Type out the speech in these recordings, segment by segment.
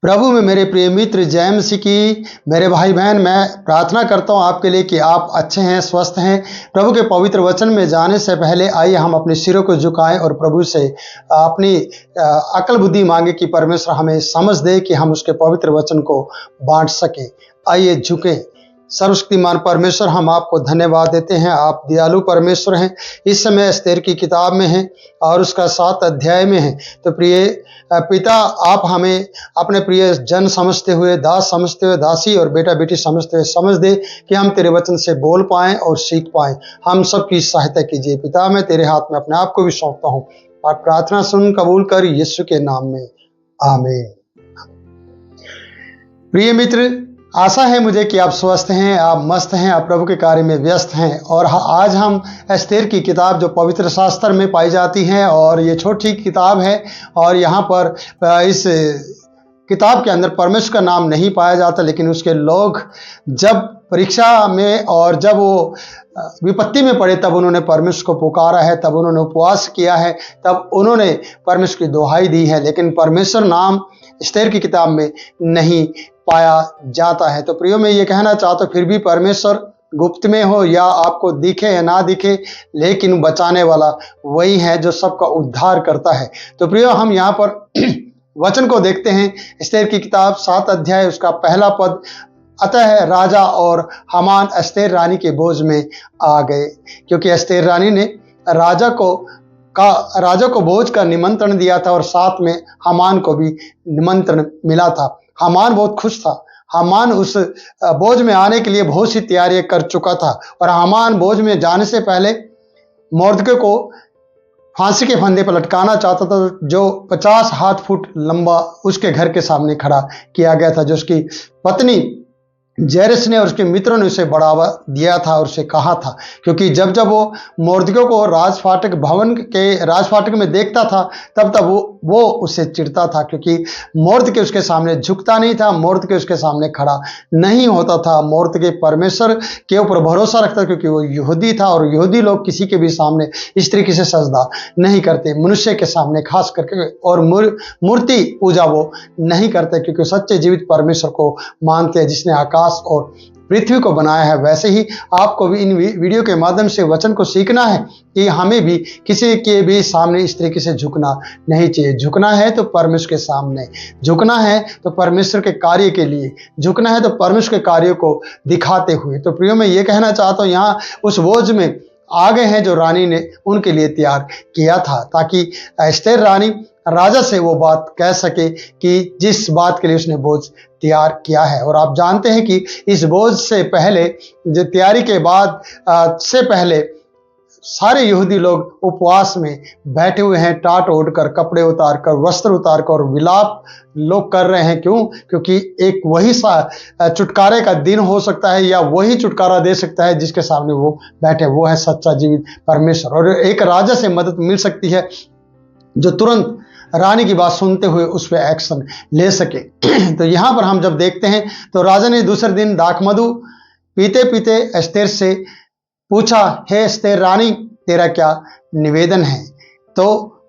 प्रभु में मेरे प्रिय मित्र, जय मसीह की। मेरे भाई बहन, मैं प्रार्थना करता हूं आपके लिए कि आप अच्छे हैं, स्वस्थ हैं। प्रभु के पवित्र वचन में जाने से पहले आइए हम अपने सिरों को झुकाएं और प्रभु से अपनी अकल बुद्धि मांगे कि परमेश्वर हमें समझ दे कि हम उसके पवित्र वचन को बांट सके। आइए झुकें। सर्वशक्तिमान परमेश्वर, हम आपको धन्यवाद देते हैं। आप दयालु परमेश्वर हैं। इस समय एस्तेर की किताब में हैं और उसका 7 अध्याय में है। तो प्रिय पिता, आप हमें अपने प्रिय जन समझते हुए, दास समझते हुए, दासी और बेटा बेटी समझते हुए समझ दे कि हम तेरे वचन से बोल पाएं और सीख पाएं। हम सबकी सहायता कीजिए पिता। मैं तेरे हाथ में अपने आप को भी सौंपता हूँ और प्रार्थना सुन कबूल कर यीशु के नाम में, आमीन। प्रिय मित्र, आशा है मुझे कि आप स्वस्थ हैं, आप मस्त हैं, आप प्रभु के कार्य में व्यस्त हैं। और आज हम एस्तेर की किताब जो पवित्र शास्त्र में पाई जाती है, और ये छोटी किताब है, और यहाँ पर इस किताब के अंदर परमेश्वर का नाम नहीं पाया जाता, लेकिन उसके लोग जब परीक्षा में और जब वो विपत्ति में पड़े तब उन्होंने परमेश्वर को पुकारा है, तब उन्होंने उपवास किया है, तब उन्होंने परमेश्वर की दुहाई दी है, लेकिन परमेश्वर नाम एस्तेर की किताब में नहीं पाया जाता है। तो प्रियो, मैं ये कहना चाहता हूँ, फिर भी परमेश्वर गुप्त में हो या आपको दिखे या ना दिखे, लेकिन बचाने वाला वही है जो सबका उद्धार करता है। तो प्रियो, हम यहाँ पर वचन को देखते हैं। एस्तेर की किताब 7 अध्याय उसका पहला पद, अतः राजा और हामान एस्तेर रानी के भोज में आ गए, क्योंकि एस्तेर रानी ने राजा को भोज का निमंत्रण दिया था और साथ में हामान को भी निमंत्रण मिला था। हामान बहुत खुश था। हामान उस भोज में आने के लिए बहुत सी तैयारियां कर चुका था, और हामान भोज में जाने से पहले मोर्दके को फांसी के फंदे पर लटकाना चाहता था, जो 50 हाथ फुट लंबा उसके घर के सामने खड़ा किया गया था, जो उसकी पत्नी जेरेस ने और उसके मित्रों ने उसे बढ़ावा दिया था और उसे कहा था। क्योंकि जब जब वो मोर्दके को राजफाटक भवन के राजफाटक में देखता था, तब तब वो उससे चिढ़ता था, क्योंकि मोर्दके उसके सामने झुकता नहीं था, मोर्दके उसके सामने खड़ा नहीं होता था। मोर्दके परमेश्वर के ऊपर भरोसा रखता, क्योंकि वो यहूदी था, और यहूदी लोग किसी के भी सामने इस तरीके से सजदा नहीं करते, मनुष्य के सामने खास करके, और मूर्ति पूजा वो नहीं करते, क्योंकि सच्चे जीवित परमेश्वर को मानते हैं, जिसने आकाश और पृथ्वी को बनाया है। वैसे ही आपको भी इन वीडियो के माध्यम से वचन को सीखना है कि हमें भी किसी के भी सामने इस तरीके से झुकना नहीं चाहिए। झुकना है तो परमेश्वर के सामने, झुकना है तो परमेश्वर के कार्य के लिए, झुकना है तो परमेश्वर के कार्यों को दिखाते हुए। तो प्रियो, मैं ये कहना चाहता हूँ, यहाँ उस भोज में आ गए हैं जो रानी ने उनके लिए तैयार किया था, ताकि एस्तेर रानी राजा से वो बात कह सके कि जिस बात के लिए उसने भोज तैयार किया है। और आप जानते हैं कि इस भोज से पहले, जो तैयारी के बाद से पहले सारे यहूदी लोग उपवास में बैठे हुए हैं, टाट ओढ़कर, कपड़े उतार कर, वस्त्र उतार कर, और विलाप लोग कर रहे हैं। क्यों? क्योंकि एक वही सा छुटकारे का दिन हो सकता है, या वही छुटकारा दे सकता है जिसके सामने वो बैठे, वो है सच्चा जीवित परमेश्वर। और एक राजा से मदद मिल सकती है जो तुरंत रानी की बात सुनते हुए उस पर एक्शन ले सके। तो यहाँ पर हम जब देखते हैं, तो राजा ने दूसरे दिन दाखमधु पीते पीते एस्तेर से पूछा, हे एस्तेर रानी, तेरा क्या निवेदन है? तो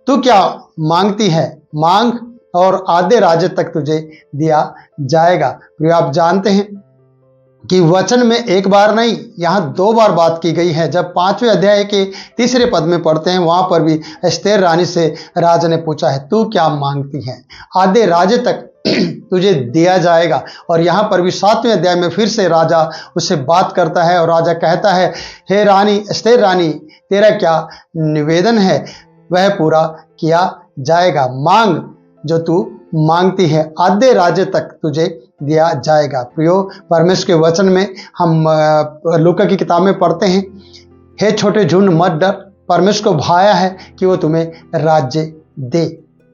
तू क्या मांगती है? मांग, और आधे राज्य तक तुझे दिया जाएगा। तो आप जानते हैं कि वचन में एक बार नहीं, यहाँ 2 बार बात की गई है। जब 5वें अध्याय के 3रे पद में पढ़ते हैं, वहां पर भी एस्तेर रानी से राजा ने पूछा है, तू क्या मांगती है? आधे राज्य तक तुझे दिया जाएगा। और यहाँ पर भी 7वें अध्याय में फिर से राजा उससे बात करता है, और राजा कहता है, हे रानी, एस्तेर रानी, तेरा क्या निवेदन है? वह पूरा किया जाएगा। मांग, जो तू मांगती है, आधे राज्य तक तुझे दिया जाएगा। प्रियो, परमेश्वर के वचन में हम लूका की किताब में पढ़ते हैं, हे छोटे झुंड मत डर, परमेश्वर को भाया है कि वो तुम्हें राज्य दे।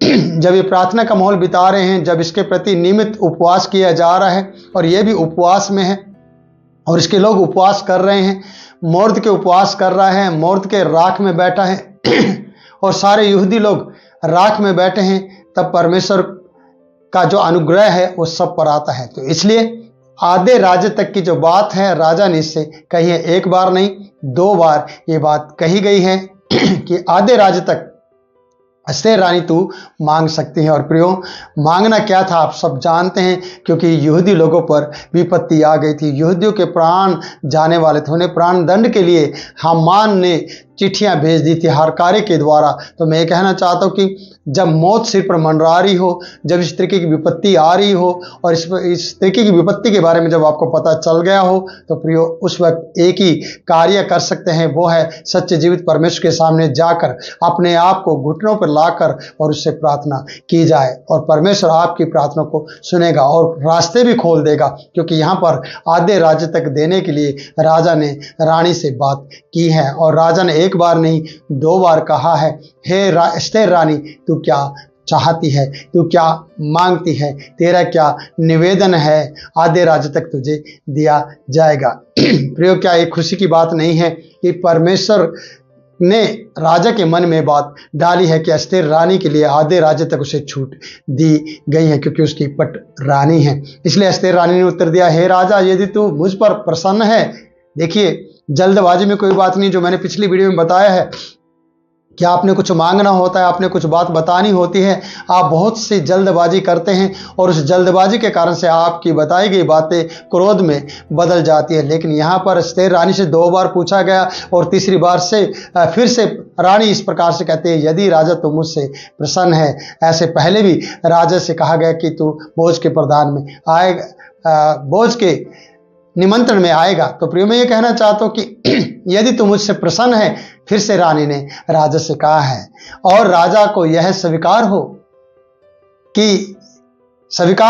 जब ये प्रार्थना का माहौल बिता रहे हैं, जब इसके प्रति नियमित उपवास किया जा रहा है, और ये भी उपवास में है, और इसके लोग उपवास कर रहे हैं, मोर्द के उपवास कर रहा है, मोर्द के राख में बैठा है, और सारे यहूदी लोग राख में बैठे हैं, तब परमेश्वर का जो अनुग्रह है वो सब पर आता है। तो इसलिए आधे राज्य तक की जो बात है राजा ने इससे कही है। एक बार नहीं, 2 बार ये बात कही गई है कि आधे राज्य तक एस्तेर रानी तू मांग सकती है। और प्रियो, मांगना क्या था आप सब जानते हैं, क्योंकि यहूदी लोगों पर विपत्ति आ गई थी, यहूदियों के प्राण जाने वाले थे। उन्हें प्राण दंड के लिए हामान ने चिट्ठियां भेज दी थी हरकारे के द्वारा। तो मैं ये कहना चाहता हूँ कि जब मौत सिर पर मंडरा रही हो, जब इस तरीके की विपत्ति आ रही हो और इस तरीके की विपत्ति के बारे में जब आपको पता चल गया हो, तो प्रियो उस वक्त एक ही कार्य कर सकते हैं, वो है सच्चे जीवित परमेश्वर के सामने जाकर अपने आप को घुटनों पर लाकर और उससे प्रार्थना की जाए, और परमेश्वर आपकी प्रार्थना को सुनेगा और रास्ते भी खोल देगा। क्योंकि यहाँ पर आधे राज्य तक देने के लिए राजा ने रानी से बात की है, और राजा ने एक बार नहीं 2 बार कहा है, हे एस्तेर रानी, तू क्या चाहती है, तू क्या मांगती है, तेरा क्या निवेदन है, आधे राज्य तक तुझे दिया जाएगा। प्रियो, क्या एक खुशी की बात नहीं है कि परमेश्वर ने राजा के मन में बात डाली है कि एस्तेर रानी के लिए आधे राज्य तक उसे छूट दी गई है, क्योंकि उसकी पट रानी है। इसलिए एस्तेर रानी ने उत्तर दिया, हे राजा, यदि तू मुझ पर प्रसन्न है। देखिए, जल्दबाजी में कोई बात नहीं, जो मैंने पिछली वीडियो में बताया है कि आपने कुछ मांगना होता है, आपने कुछ बात बतानी होती है, आप बहुत सी जल्दबाजी करते हैं और उस जल्दबाजी के कारण से आपकी बताई गई बातें क्रोध में बदल जाती है। लेकिन यहाँ पर एस्तेर रानी से 2 बार पूछा गया और तीसरी बार से फिर से रानी इस प्रकार से कहते हैं, यदि राजा तू मुझसे प्रसन्न है। ऐसे पहले भी राजा से कहा गया कि तू भोज के प्रधान में आएगा, भोज के निमंत्रण में आएगा। तो प्रियो, मैं ये कहना चाहता हूँ कि यदि तुम मुझसे प्रसन्न है, फिर से रानी ने राजा से कहा है, और राजा को यह स्वीकार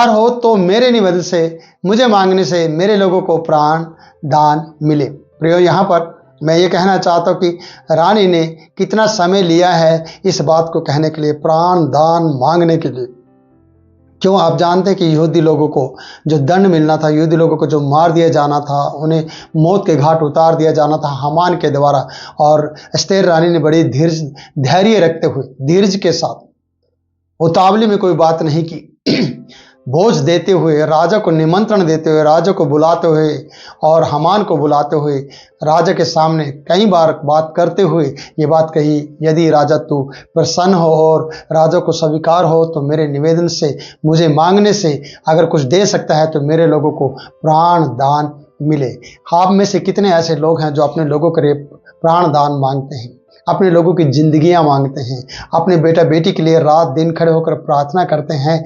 हो तो मेरे निवेदन से, मुझे मांगने से मेरे लोगों को प्राण दान मिले। प्रियो, यहाँ पर मैं ये कहना चाहता हूँ कि रानी ने कितना समय लिया है इस बात को कहने के लिए, प्राण दान मांगने के लिए। क्यों? आप जानते हैं कि यहूदी लोगों को जो दंड मिलना था, यहूदी लोगों को जो मार दिया जाना था, उन्हें मौत के घाट उतार दिया जाना था हामान के द्वारा। और एस्तेर रानी ने बड़ी धैर्य रखते हुए, धीरज के साथ, उतावली में कोई बात नहीं की, भोज देते हुए, राजा को निमंत्रण देते हुए, राजा को बुलाते हुए और हामान को बुलाते हुए, राजा के सामने कई बार बात करते हुए ये बात कही, यदि राजा तू प्रसन्न हो और राजा को स्वीकार हो तो मेरे निवेदन से, मुझे मांगने से अगर कुछ दे सकता है तो मेरे लोगों को प्राण दान मिले। आप में से कितने ऐसे लोग हैं जो अपने लोगों के लिए प्राण दान मांगते हैं, अपने लोगों की जिंदगियां मांगते हैं, अपने बेटा बेटी के लिए रात दिन खड़े होकर प्रार्थना करते हैं?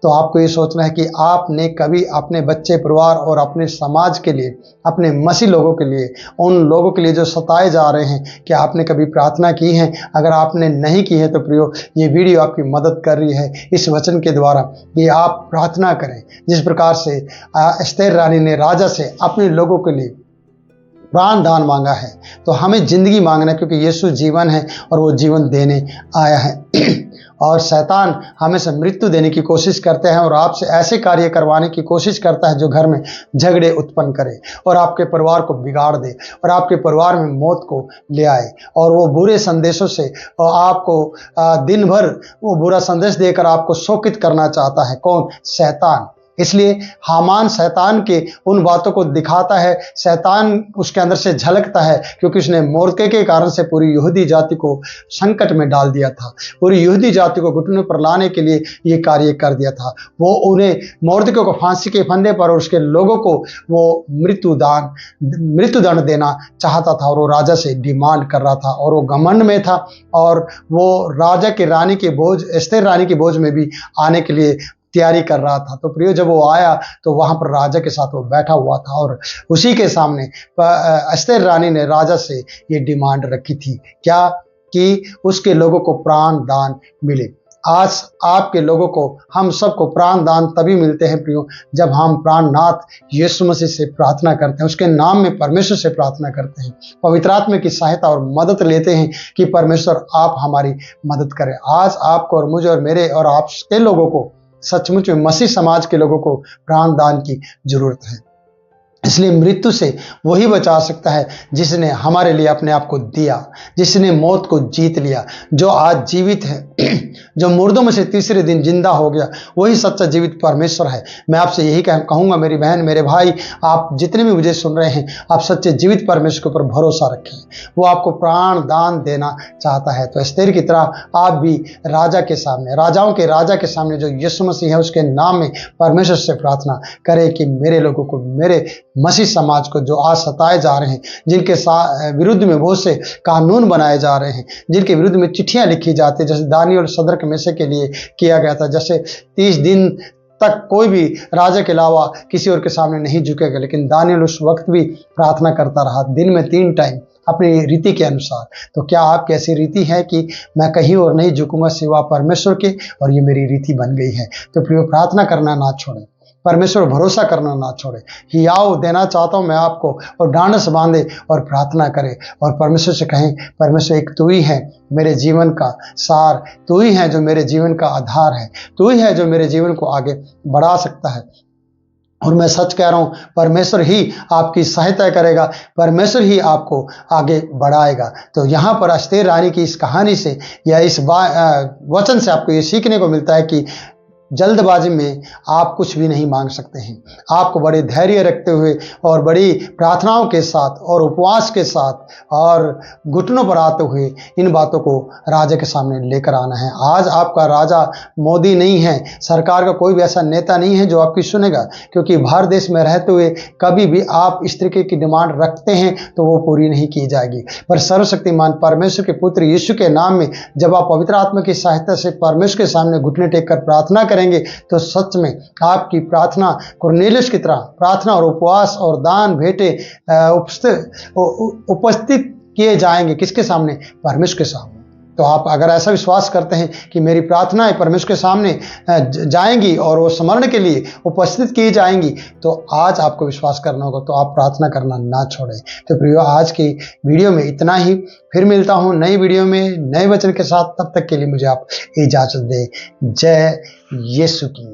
तो आपको ये सोचना है कि आपने कभी अपने बच्चे, परिवार और अपने समाज के लिए, अपने मसीह लोगों के लिए, उन लोगों के लिए जो सताए जा रहे हैं, क्या आपने कभी प्रार्थना की है? अगर आपने नहीं की है तो प्रियो, ये वीडियो आपकी मदद कर रही है इस वचन के द्वारा कि आप प्रार्थना करें। जिस प्रकार से एस्तेर रानी ने राजा से अपने लोगों के लिए प्राण दान मांगा है, तो हमें जिंदगी मांगना है, क्योंकि यीशु जीवन है और वो जीवन देने आया है। और शैतान हमेशा मृत्यु देने की कोशिश करते हैं और आपसे ऐसे कार्य करवाने की कोशिश करता है जो घर में झगड़े उत्पन्न करे और आपके परिवार को बिगाड़ दे और आपके परिवार में मौत को ले आए। और वो बुरे संदेशों से आपको दिन भर वो बुरा संदेश देकर आपको शोकित करना चाहता है। कौन? शैतान। इसलिए हामान शैतान के उन बातों को दिखाता है, शैतान उसके अंदर से झलकता है, क्योंकि उसने मोर्दकै के कारण से पूरी यहूदी जाति को संकट में डाल दिया था, पूरी यहूदी जाति को घुटने पर लाने के लिए ये कार्य कर दिया था। वो उन्हें मोर्दकै को फांसी के फंदे पर और उसके लोगों को वो मृत्युदंड देना चाहता था और वो राजा से डिमांड कर रहा था और वो घमंड में था और वो राजा के रानी के भोज, एस्तेर रानी के भोज में भी आने के लिए तैयारी कर रहा था। तो प्रियो, जब वो आया तो वहां पर राजा के साथ वो बैठा हुआ था और उसी के सामने एस्तेर रानी ने राजा से ये डिमांड रखी थी, क्या? कि उसके लोगों को प्राण दान मिले। आज आपके लोगों को, हम सबको प्राण दान तभी मिलते हैं प्रियो, जब हम प्राणनाथ यीशु मसीह से प्रार्थना करते हैं, उसके नाम में परमेश्वर से प्रार्थना करते हैं, पवित्र आत्मा की सहायता और मदद लेते हैं कि परमेश्वर आप हमारी मदद करें। आज आपको और मुझे और मेरे और आपके लोगों को, सचमुच में मसीह समाज के लोगों को प्राण दान की जरूरत है। इसलिए मृत्यु से वही बचा सकता है जिसने हमारे लिए अपने आप को दिया, जिसने मौत को जीत लिया, जो आज जीवित है, जो मुर्दों में से तीसरे दिन जिंदा हो गया, वही सच्चा जीवित परमेश्वर है। मैं आपसे यही कहूँगा मेरी बहन, मेरे भाई, आप जितने भी मुझे सुन रहे हैं, आप सच्चे जीवित परमेश्वर के ऊपर भरोसा रखें। वो आपको प्राण दान देना चाहता है। तो एस्तेर की तरह आप भी राजा के सामने, राजाओं के राजा के सामने जो यीशु मसीह है, उसके नाम में परमेश्वर से प्रार्थना करें कि मेरे लोगों को, मेरे मसीह समाज को जो आज सताए जा रहे हैं, जिनके विरुद्ध में बहुत से कानून बनाए जा रहे हैं, जिनके विरुद्ध में चिट्ठियां लिखी जाती है, जैसे दानियेल और सदरक मेशक के लिए किया गया था, जैसे 30 दिन तक कोई भी राजा के अलावा किसी और के सामने नहीं झुकेगा, लेकिन दानियेल उस वक्त भी प्रार्थना करता रहा, दिन में 3 टाइम अपनी रीति के अनुसार। तो क्या आपकी ऐसी रीति है कि मैं कहीं और नहीं झुकूंगा सिवा परमेश्वर के, और ये मेरी रीति बन गई है? तो प्रिय, प्रार्थना करना ना छोड़ें, परमेश्वर भरोसा करना ना छोड़े। हियाव देना चाहता हूं मैं आपको, और ढांढस बांधे और प्रार्थना करें और परमेश्वर से कहें, परमेश्वर एक तू ही है मेरे जीवन का सार, तू ही है जो मेरे जीवन का आधार है, तू ही है जो मेरे जीवन को आगे बढ़ा सकता है। और मैं सच कह रहा हूं, परमेश्वर ही आपकी सहायता करेगा, परमेश्वर ही आपको आगे बढ़ाएगा। तो यहाँ पर एस्तेर रानी की इस कहानी से या इस वचन से आपको ये सीखने को मिलता है कि जल्दबाजी में आप कुछ भी नहीं मांग सकते हैं। आपको बड़े धैर्य रखते हुए और बड़ी प्रार्थनाओं के साथ और उपवास के साथ और घुटनों पर आते हुए इन बातों को राजा के सामने लेकर आना है। आज आपका राजा मोदी नहीं है, सरकार का कोई भी ऐसा नेता नहीं है जो आपकी सुनेगा, क्योंकि भारत देश में रहते हुए कभी भी आप इस तरीके की डिमांड रखते हैं तो वो पूरी नहीं की जाएगी। पर सर्वशक्तिमान परमेश्वर के पुत्र यीशु के नाम में जब आप पवित्र आत्मा की सहायता से परमेश्वर के सामने घुटने टेक कर प्रार्थना करेंगे, तो सच में आपकी प्रार्थना कुरनेलियुस की तरह प्रार्थना और उपवास और दान भेंटे उपस्थित किए जाएंगे। किसके सामने? परमेश्वर के सामने। तो आप अगर ऐसा विश्वास करते हैं कि मेरी प्रार्थनाएं परमेश्वर के सामने जाएंगी और वो स्मरण के लिए उपस्थित की जाएंगी, तो आज आपको विश्वास करना होगा, तो आप प्रार्थना करना ना छोड़ें। तो प्रियो, आज की वीडियो में इतना ही। फिर मिलता हूं नई वीडियो में नए वचन के साथ। तब तक के लिए मुझे आप इजाजत दें। जय यीशु की।